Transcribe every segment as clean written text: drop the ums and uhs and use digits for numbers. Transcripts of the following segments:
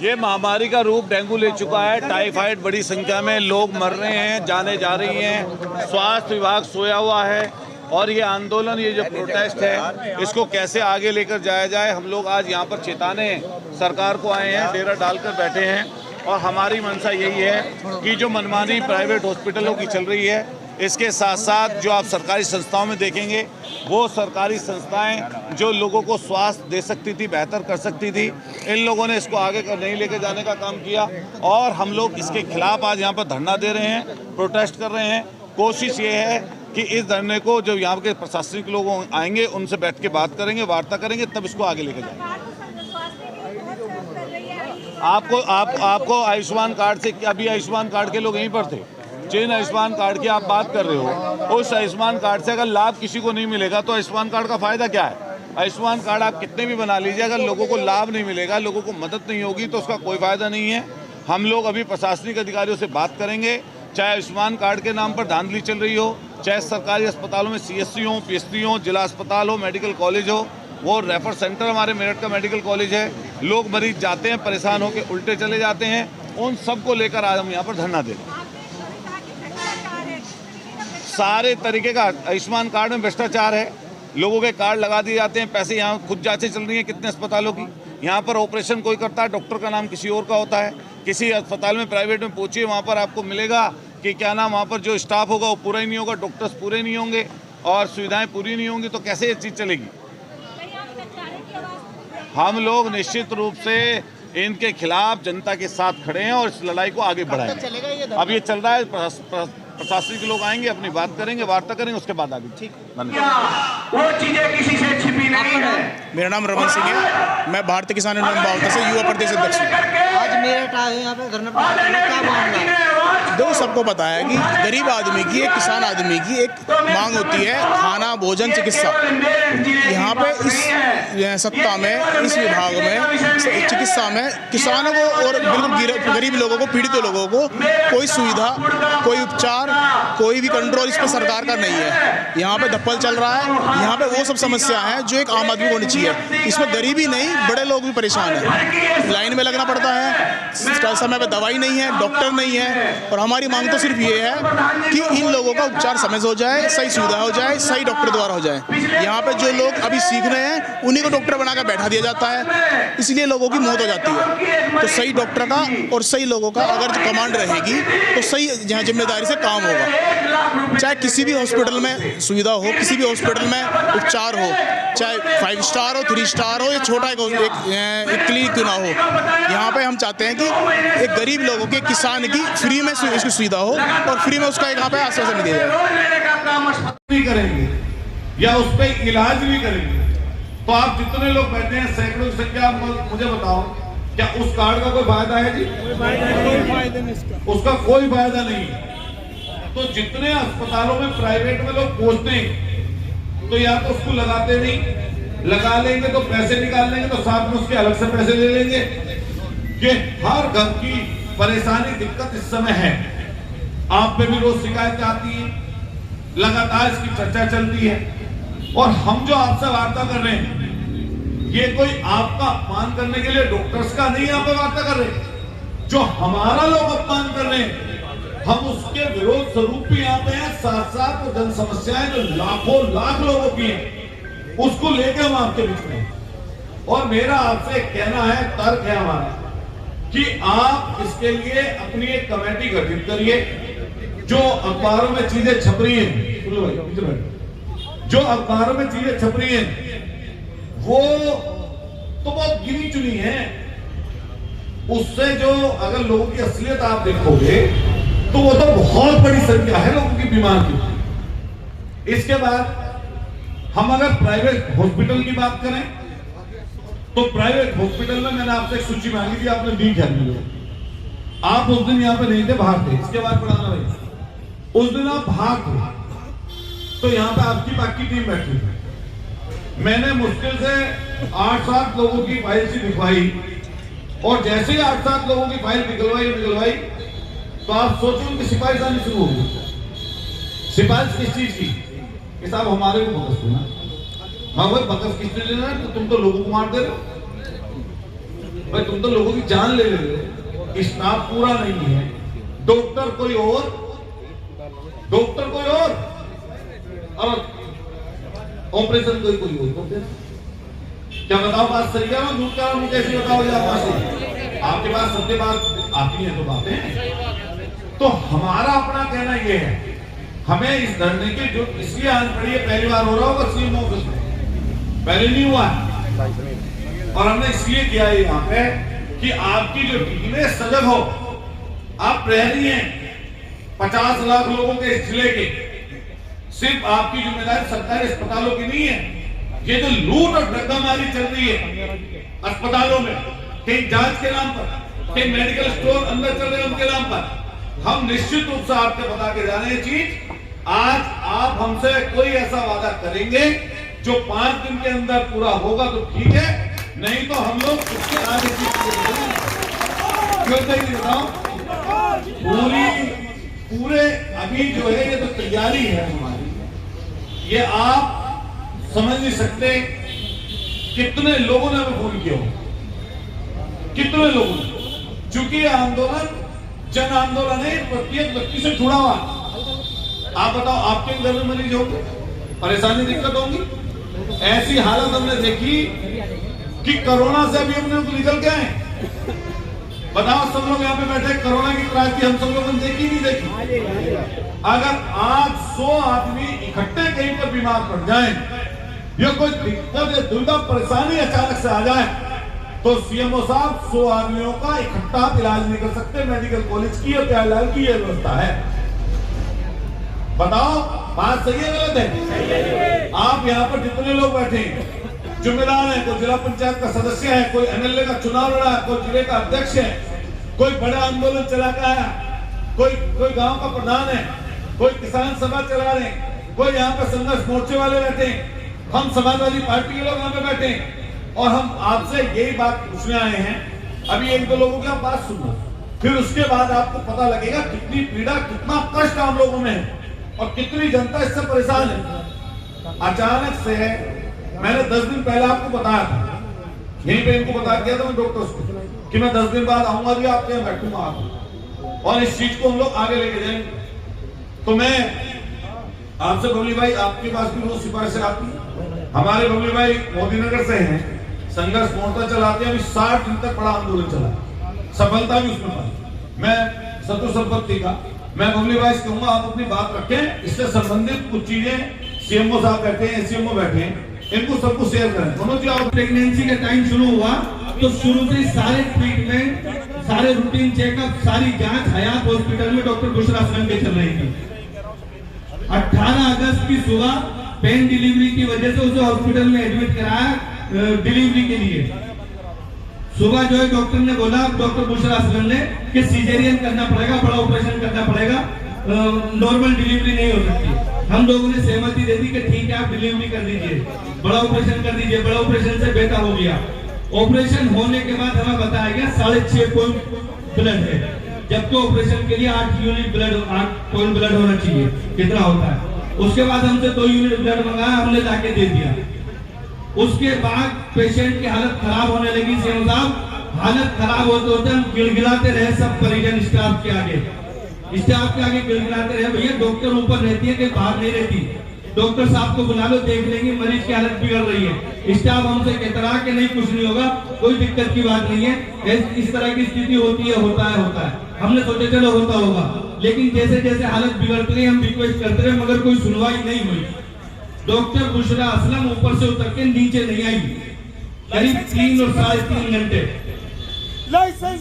ये महामारी का रूप डेंगू ले चुका है। टाइफाइड बड़ी संख्या में लोग मर रहे हैं, जाने जा रही हैं। स्वास्थ्य विभाग सोया हुआ है और ये आंदोलन, ये जो प्रोटेस्ट है, इसको कैसे आगे लेकर जाया जाए। हम लोग आज यहाँ पर चेताने सरकार को आए हैं, डेरा डालकर बैठे हैं और हमारी मंशा यही है कि जो मनमानी प्राइवेट हॉस्पिटलों की चल रही है, इसके साथ साथ जो आप सरकारी संस्थाओं में देखेंगे, वो सरकारी संस्थाएं जो लोगों को स्वास्थ्य दे सकती थी, बेहतर कर सकती थी, इन लोगों ने इसको आगे नहीं लेकर जाने का काम किया और हम लोग इसके खिलाफ आज यहाँ पर धरना दे रहे हैं, प्रोटेस्ट कर रहे हैं। कोशिश ये है कि इस धरने को जो यहाँ के प्रशासनिक लोग आएंगे उनसे बैठ के बात करेंगे, वार्ता करेंगे, तब इसको आगे लेकर जाएंगे। आपको आयुष्मान कार्ड से, अभी आयुष्मान कार्ड के लोग यहीं पर थे, जिन आयुष्मान कार्ड की आप बात कर रहे हो, उस आयुष्मान कार्ड से अगर लाभ किसी को नहीं मिलेगा तो आयुष्मान कार्ड का फायदा क्या है। आयुष्मान कार्ड आप कितने भी बना लीजिए, अगर लोगों को लाभ नहीं मिलेगा, लोगों को मदद नहीं होगी तो उसका कोई फायदा नहीं है। हम लोग अभी प्रशासनिक अधिकारियों से बात करेंगे, चाहे आयुष्मान कार्ड के नाम पर धांधली चल रही हो, चाहे सरकारी अस्पतालों में CSC हो, PSC हो, जिला अस्पताल हो, मेडिकल कॉलेज हो, वो रेफर सेंटर हमारे मेरठ का मेडिकल कॉलेज है, लोग मरीज जाते हैं, परेशान होकर उल्टे चले जाते हैं, उन सबको लेकर आज हम यहाँ पर धरना दे रहे हैं। सारे तरीके का आयुष्मान कार्ड में भ्रष्टाचार है, लोगों के कार्ड लगा दिए जाते हैं, पैसे यहाँ खुद जांचें चल रही हैं कितने अस्पतालों की, यहाँ पर ऑपरेशन कोई करता है, डॉक्टर का नाम किसी और का होता है। किसी अस्पताल में प्राइवेट में पूछिए, वहाँ पर आपको मिलेगा कि क्या नाम, वहाँ पर जो स्टाफ होगा वो पूरा ही नहीं होगा, डॉक्टर्स पूरे नहीं होंगे और सुविधाएं पूरी नहीं होंगी, तो कैसे ये चीज़ चलेगी। हम लोग निश्चित रूप से इनके खिलाफ जनता के साथ खड़े हैं और इस लड़ाई को आगे बढ़ाएंगे। अब ये चल रहा है, प्रशासनिक लोग आएंगे, अपनी बात करेंगे, वार्ता करेंगे, उसके बाद आगे। ठीक, वो चीजें किसी से छिपी नहीं है। मेरा नाम रमन सिंह है, मैं भारतीय किसान यूनियन बावता से युवा प्रदेश अध्यक्ष हूँ। आज मेरठ आए यहाँ पे धरना क्या मामला है? दो सबको पता है कि गरीब आदमी की, एक किसान आदमी की एक मांग होती है, खाना, भोजन, चिकित्सा। यहाँ पे इस सत्ता में, इस विभाग में, चिकित्सा में किसानों को और बिल्कुल गरीब लोगों को, पीड़ित लोगों को कोई सुविधा, कोई उपचार, कोई भी कंट्रोल इस पर सरकार का नहीं है। यहाँ पे धप्पल चल रहा है, यहाँ पे वो सब समस्या है जो एक आम आदमी को होनी चाहिए। इसमें गरीबी नहीं, बड़े लोग भी परेशान हैं, लाइन में लगना पड़ता है, समय पे दवाई नहीं है, डॉक्टर नहीं है। और हमारी मांग तो सिर्फ ये है कि इन लोगों का उपचार समय से हो जाए, सही सुविधा हो जाए, सही डॉक्टर द्वारा हो जाए। यहाँ पे जो लोग अभी सीख रहे हैं उन्हीं को डॉक्टर बनाकर बैठा दिया जाता है, इसलिए लोगों की मौत हो जाती है। तो सही डॉक्टर का और सही लोगों का अगर कमांड रहेगी तो सही यहाँ जिम्मेदारी से काम होगा। चाहे किसी भी हॉस्पिटल में सुविधा हो, किसी भी हॉस्पिटल में उपचार हो, चाहे 5 स्टार हो, 3 स्टार हो या छोटा एक क्लिनिक क्यों ना हो, यहाँ पे हम चाहते हैं कि एक गरीब लोगों के, किसान की फ्री में इसकी सुविधा हो और फ्री में उसका यहाँ पे आश्वासन दिया जाए। करेंगे या उस पर इलाज भी करेंगे। तो आप जितने लोग बैठे हैं, सैकड़ों की संख्या, मुझे बताओ, क्या उस कार्ड का कोई फायदा है जी? उसका कोई फायदा नहीं। तो जितने अस्पतालों में, प्राइवेट में लोग पहुंचते हैं, तो या तो उसको लगाते नहीं, लगा लेंगे तो पैसे निकाल लेंगे, तो साथ में उसके अलग से पैसे ले लेंगे। ये हर घर की परेशानी, दिक्कत इस समय है। आप पे भी रोज शिकायत आती है, लगातार इसकी चर्चा चलती है। और हम जो आपसे वार्ता कर रहे हैं, ये कोई आपका अपमान करने के लिए डॉक्टर्स का नहीं आप वार्ता कर रहे। जो हमारा लोग अपमान कर रहे हैं, हम उसके विरोध स्वरूप भी यहाँ पे हैं। साथ साथ वो जन समस्याएं जो लाखों लाख लोगों की हैं, उसको लेकर हम आपके बीच में। और मेरा आपसे कहना है, तर्क है हमारा, कि आप इसके लिए अपनी एक कमेटी गठित करिए। जो अखबारों में चीजें छप रही हैं, जो अखबारों में चीजें छप रही हैं, वो तो बहुत गिनी चुनी है। उससे जो अगर लोगों की असलियत आप देखोगे तो वो तो बहुत बड़ी संख्या है लोगों की बीमार की। इसके बाद हम अगर प्राइवेट हॉस्पिटल की बात करें, तो प्राइवेट हॉस्पिटल में मैंने आपसे एक सूची मांगी थी, आपने दी क्या? आप उस दिन यहाँ पे नहीं थे, बाहर थे। इसके बाद पढ़ाना भाई, उस दिन आप बाहर थे, तो यहाँ पे आपकी बाकी टीम बैठी थी। मैंने मुश्किल से 8-7 लोगों की फाइल सी दिखवाई, और जैसे ही 8-7 लोगों की फाइल निकलवाई, तो आप सोचो उनकी सिफारिश आनी शुरू हो गई। सिफारिश किस चीज की? कि साहब हमारे को बकस देना। हाँ भाई, बकस किसने लेना है? तो तुम तो लोगों को मार दे रहे हो। भाई तुम तो लोगों की जान ले रहे हो, स्टाफ पूरा नहीं है, डॉक्टर कोई और, और ऑपरेशन कोई और। तो फिर क्या बताओ, बात सही है ना झूठ का मुझे कैसे बताओ यार? आपके पास सबके बात आती है तो बातें। तो हमारा अपना कहना यह है, हमें इस धरने की जो इसलिए आज पड़ी है, पहली बार हो रहा होगा सीएम ऑफिस में, पहले नहीं हुआ है, और हमने इसलिए किया है यहाँ पे कि आपकी जो टीम है सजग हो। आप प्रहरी हैं 50 लाख लोगों के इस जिले के, सिर्फ आपकी जिम्मेदारी सरकारी अस्पतालों की नहीं है। ये जो लूट और धक्कामारी चल रही है अस्पतालों में, कहीं जांच के नाम पर, कहीं मेडिकल स्टोर अंदर चल रहे हैं उनके नाम पर, हम निश्चित रूप से आपको बता के जा रहे हैं चीज। आज आप हमसे कोई ऐसा वादा करेंगे जो 5 दिन के अंदर पूरा होगा तो ठीक है, नहीं तो हम लोग उसके आगे बताओ। पूरे अभी जो है ये तो तैयारी है हमारी, ये आप समझ नहीं सकते कितने लोगों ने हमें फोन किया, कितने लोगों ने, चूंकि आंदोलन जन आंदोलन है, प्रत्येक व्यक्ति से जुड़ा हुआ। आप बताओ, आपके घर में मरीज होंगे, परेशानी दिक्कत होंगी। ऐसी हालत हमने देखी कि कोरोना से अभी हमने निकल के आए। बताओ, सब लोग यहाँ पे बैठे, कोरोना की क्रांति हम सब लोगों ने देखी नहीं देखी? अगर आज 100 आदमी इकट्ठे कहीं पर बीमार पड़ जाए, या कोई दिक्कत या दुविधा परेशानी अचानक से आ जाए, तो सीएमओ साहब 100 आदमियों का इकट्ठा इलाज नहीं कर सकते। मेडिकल कॉलेज की और प्यारलाल की यह व्यवस्था है। बताओ, बात सही है गलत है? आप यहाँ पर जितने लोग बैठे हैं, जिम्मेदार है, कोई जिला पंचायत का सदस्य है, कोई एमएलए का चुनाव लड़ा है, कोई जिले का अध्यक्ष है, कोई बड़ा आंदोलन चला के आया, कोई गांव का प्रधान है, कोई किसान सभा चला रहे, कोई यहाँ पे संघर्ष मोर्चे वाले बैठे, हम समाजवादी पार्टी के लोग यहाँ पे बैठे, और हम आपसे यही बात पूछने आए हैं। अभी 1-2 लोगों की आप बात सुनो, फिर उसके बाद आपको पता लगेगा कितनी पीड़ा, कितना कष्ट हम लोगों में है और कितनी जनता इससे परेशान है। अचानक से मैंने 10 दिन पहले आपको बताया था, यहीं पे इनको बता दिया था मैं डॉक्टर्स को कि मैं 10 दिन बाद आऊंगा जी, आपके यहाँ बैठूंगा आप, और इस चीज को हम लोग आगे लेके जाएंगे। तो मैं आपसे बबली भाई, आपके पास भी वो सिफारिश से आती है, हमारे बबली भाई मोदीनगर से हैं, संघर्ष मोर्चा चलाते हैं, अभी 60 दिन तक बड़ा आंदोलन चला, सफलता भी उसमें पाई। मैं शत्रु संपत्ति का, मैं बबली भाई से कहूंगा आप अपनी बात रखें, इससे संबंधित कुछ चीजें सीएमओ साहब बैठे हैं, एससीएमओ बैठे हैं, इनको सबको शेयर करें। मनोज जी, आप प्रेगनेंसी का टाइम शुरू हुआ तो शुरू से सारे ट्रीटमेंट, सारे रूटीन चेकअप, सारी जांच हयात हॉस्पिटल में डॉक्टर बुशरा असलम के चल रही थी। 18 अगस्त की सुबह पेन डिलीवरी की वजह से उसे हॉस्पिटल में एडमिट कराया डिलीवरी के लिए। सुबह जो है डॉक्टर ने बोला, डॉक्टर बुशरा असलम ने, कि सीजेरियन करना पड़ेगा, बड़ा ऑपरेशन करना पड़ेगा, नॉर्मल डिलीवरी नहीं हो सकती। हम लोगों ने सहमति दे दी कि ठीक है, आप डिलीवरी कर दीजिए, बड़ा ऑपरेशन कर दीजिए। बड़ा ऑपरेशन से बेहतर हो गया। ऑपरेशन होने के बाद हमें बताया गया 6.5 पॉइंट ब्लड है, जबकि ऑपरेशन के लिए 8 यूनिट ब्लड, 8 पॉइंट ब्लड होना चाहिए, कितना होता है। उसके बाद हमसे 2 यूनिट ब्लड मंगाया, हमने लाके दे दिया। उसके बाद पेशेंट की हालत खराब होने लगी। सीएम साहब, हालत खराब होते होते हम गिड़गिड़ाते रहे, सब परिजन स्टाफ के आगे गिड़गिड़ाते रहे। भैया डॉक्टर ऊपर रहती है कि बाहर नहीं रहती, डॉक्टर साहब को बुला लो, देख लेंगे, मरीज की हालत बिगड़ रही है। स्टाफ हमसे कहता रहा कि नहीं, कुछ नहीं होगा, कोई दिक्कत की बात नहीं है, इस तरह की स्थिति होती है, होता है। हमने सोचा चलो होता होगा, लेकिन जैसे जैसे हालत बिगड़ती रही, हम रिक्वेस्ट करते रहे, मगर कोई सुनवाई नहीं हुई। डॉक्टर बुशरा असलम ऊपर से उतर के नीचे नहीं आई, करीब 3 और 3.5 घंटे।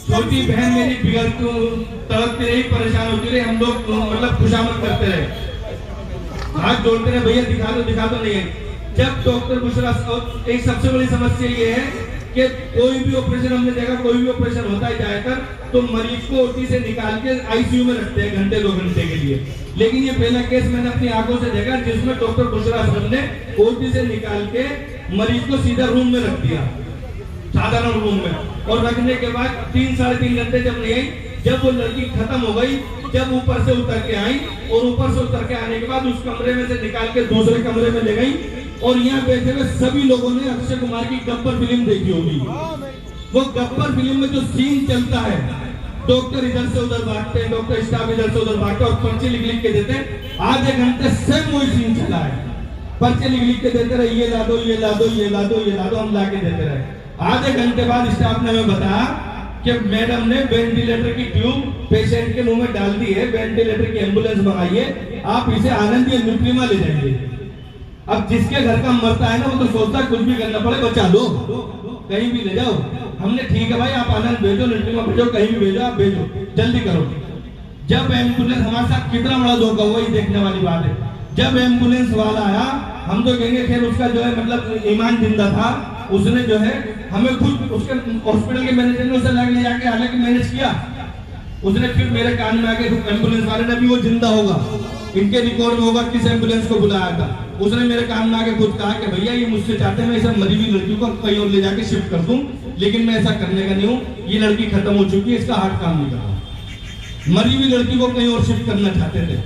छोटी बहन मेरी बिगड़ती, तड़पती रही, परेशान होती रही, हम लोग मतलब खुशामद करते रहे, हाथ जोड़ते रहे, भैया दिखा दो नहीं है। जब डॉक्टर बुशरा, एक सबसे बड़ी समस्या ये है कि कोई भी ऑपरेशन, हमने देखा कोई भी ऑपरेशन होता है जाकर, तो मरीज को ओटी से निकाल के आईसीयू में रखते हैं घंटे 2 घंटे के लिए। लेकिन ये पहला केस मैंने अपनी आंखों से देखा जिसमें डॉक्टर बुशरा असलम ने ओटी से निकाल के मरीज को सीधा रूम में रख दिया, साधारण रूम में, और रखने के बाद 3-3.5 घंटे जब नहीं आई, जब वो लड़की खत्म हो गई, जब ऊपर से उतर के आई, और ऊपर से उतर के आने के बाद उस कमरे में से निकाल के दूसरे कमरे में ले गई। और यहाँ बैठे हुए सभी लोगों ने अक्षय कुमार की गब्बर फिल्म देखी होगी, वो गब्बर फिल्म में जो सीन चलता है, डॉक्टर इधर से उधर भागते हैं, डॉक्टर स्टाफ इधर से उधर भागते हैं और पर्चे लिख के देते हैं। आधे घंटे सेम वही सीन चला है, पर्चे लिख के देते रहे, ये ला दो, ये ला दो, ये ला दो, ये ला दो, हम ला के देते रहे। आधे घंटे बाद स्टाफ ने हमें बताया कि मैडम ने वेंटिलेटर की ट्यूब पेशेंट के मुंह में डाल दी है, वेंटिलेटर की एम्बुलेंस मंगाइए, आप इसे आनंद न्यूट्रीमा ले जाएंगे। अब जिसके घर का मरता है ना, वो तो सोचता है कुछ भी करना पड़े, बचा लो, कहीं भी ले जाओ। हमने ठीक है भाई, आप आनंद भेजो, न्यूट्रीमा भेजो, कहीं भी भेजो, आप भेजो, जल्दी करो। जब एम्बुलेंस, हमारे साथ कितना बड़ा धोखा हुआ, ये देखने वाली बात है। जब एम्बुलेंस वाला आया, हम तो कहेंगे खैर उसका जो है मतलब ईमान जिंदा था, उसने जो है हमें खुद उसके हॉस्पिटल के मैनेजर ने उसे ले जाके हालांकि मैनेज किया, उसने फिर मेरे कान में आके एम्बुलेंस वाले ने भी वो जिंदा होगा, इनके रिकॉर्ड में होगा किस एम्बुलेंस को बुलाया था, उसने मेरे कान में आके खुद कहा कि भैया ये मुझसे चाहते हैं मैं इसे मरी हुई लड़की को कहीं और ले जाके शिफ्ट कर दूं, लेकिन मैं ऐसा करने का नहीं हूँ, ये लड़की खत्म हो चुकी है, इसका हार्ट काम नहीं कर रहा। मरी हुई लड़की को कहीं और शिफ्ट करना चाहते थे।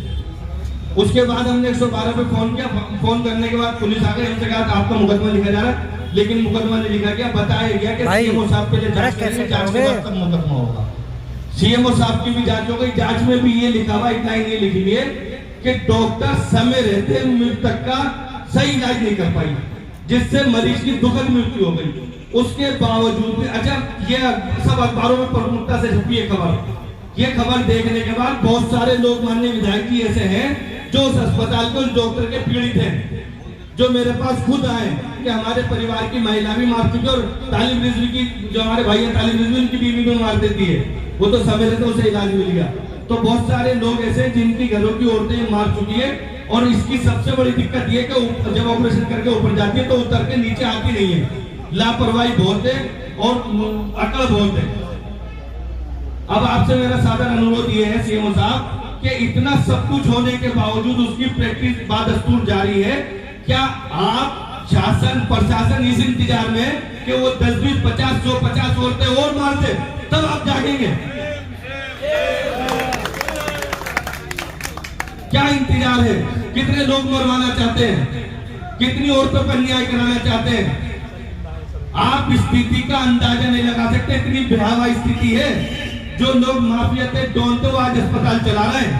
उसके बाद हमने 112 पे फोन किया, फोन करने के बाद पुलिस आ गई, हमसे कहा आपका मुकदमा लिखा जा रहा है, लेकिन मुकदमा नहीं लिखा गया, बताया गया कि सीएमओ साहब के लिए जांच करेंगे, जांच के बाद तब मुकदमा होगा। सीएमओ साहब की भी जांच हो गई, जांच में भी ये लिखा हुआ, इतना ही नहीं लिखी हुई है कि डॉक्टर समय रहते मृतक का सही इलाज नहीं कर पाई, जिससे मरीज की दुखद मृत्यु हो गई। उसके बावजूद भी, अच्छा ये सब अखबारों में प्रमुखता से छपी है खबर, ये खबर देखने के बाद बहुत सारे लोग माननीय विधायक जी ऐसे हैं जो उस अस्पताल को, उस डॉक्टर के पीड़ित हैं, जो मेरे पास खुद आए कि हमारे परिवार की महिला भी मार चुकी है और तालिब रिजवी की जो हमारे भाई है तालिब रिजवी, उनकी बीवी भी मार देती है, वो तो समय रहते उसे इलाज मिल गया। तो बहुत सारे लोग ऐसे जिनकी घरों की औरतें मार चुकी है, और इसकी सबसे बड़ी दिक्कत ये कि जब ऑपरेशन करके ऊपर जाती है तो उतर के नीचे आती नहीं है, लापरवाही बहुत है और अकड़ बहुत है। अब आपसे मेरा साधारण अनुरोध ये है सीएमओ साहब कि इतना सब कुछ होने के बावजूद उसकी प्रैक्टिस बादस्तूर जारी है, क्या आप शासन प्रशासन इस इंतजार में कि वो 10, 20, 50, 150 औरतें और मार दे तब आप जागेंगे? क्या इंतजार है? कितने लोग मरवाना चाहते हैं, कितनी औरतों पर न्याय कराना चाहते हैं? आप स्थिति का अंदाजा नहीं लगा सकते, इतनी भयावह स्थिति है। जो लोग माफिया थे डॉन थे वो आज अस्पताल चला रहे हैं,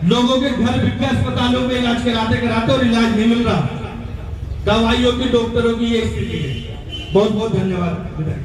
लोगों के घर बिक के अस्पतालों में इलाज कराते और इलाज नहीं मिल रहा, दवाइयों की, डॉक्टरों की ये स्थिति है। बहुत बहुत धन्यवाद।